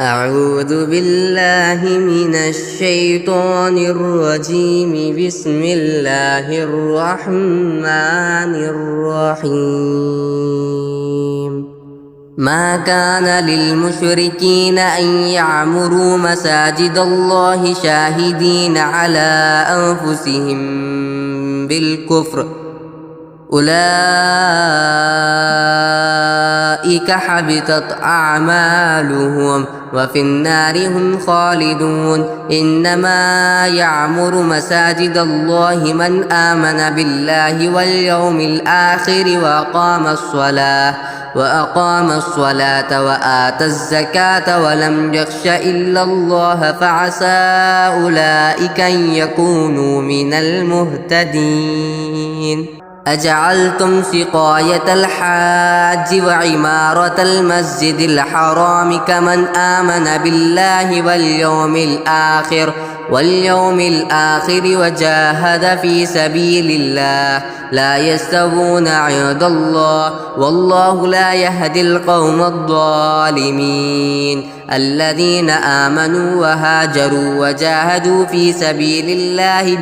أعوذ بالله من الشيطان الرجيم. بسم الله الرحمن الرحيم. ما كان للمشركين أن يعمروا مساجد الله شاهدين على أنفسهم بالكفر، أولئك حبطت أعمالهم وفي النار هم خالدون. إنما يعمر مساجد الله من آمن بالله واليوم الآخر وأقام الصلاة وآتى الزكاة ولم يخش إلا الله فعسى أولئك أن يكونوا من المهتدين. أجعلتم سقاية الحاج وعمارة المسجد الحرام كمن آمن بالله واليوم الآخر وجاهد في سبيل الله لا يستوون عند الله والله لا يهدي القوم الظالمين. الذين آمنوا وهاجروا وجاهدوا في سبيل الله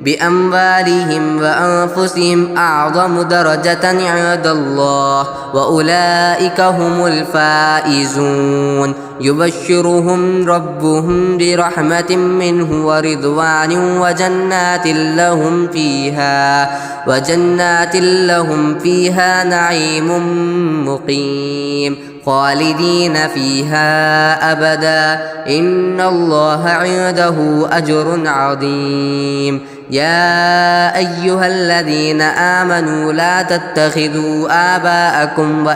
بأموالهم وأنفسهم أعظم درجة عند الله وأولئك هم الفائزون. يبشرهم ربهم برحمة منه ورضوان وجنات لهم فيها نعيم مقيم خالدين فيها أبدا إن الله عنده أجر عظيم. يا أيها الذين آمنوا لا تتخذوا آباءكم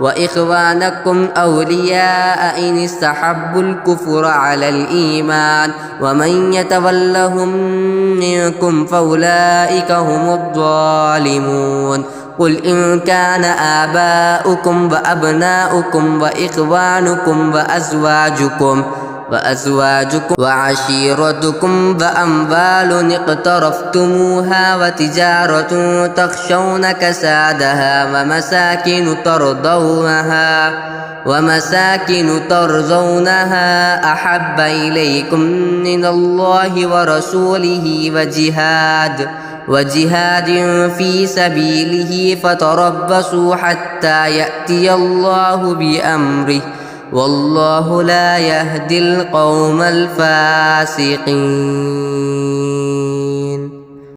وإخوانكم أولياء إن استحبوا الكفر على الإيمان ومن يتولهم منكم فأولئك هم الظالمون. قل إن كان آباؤكم وأبناؤكم وإخوانكم وأزواجكم وعشيرتكم وأموال اقترفتموها وتجارة تخشون كسادها ومساكن ترضونها أحب إليكم من الله ورسوله وجهاد في سبيله فتربصوا حتى يأتي الله بأمره والله لا يهدي القوم الفاسقين.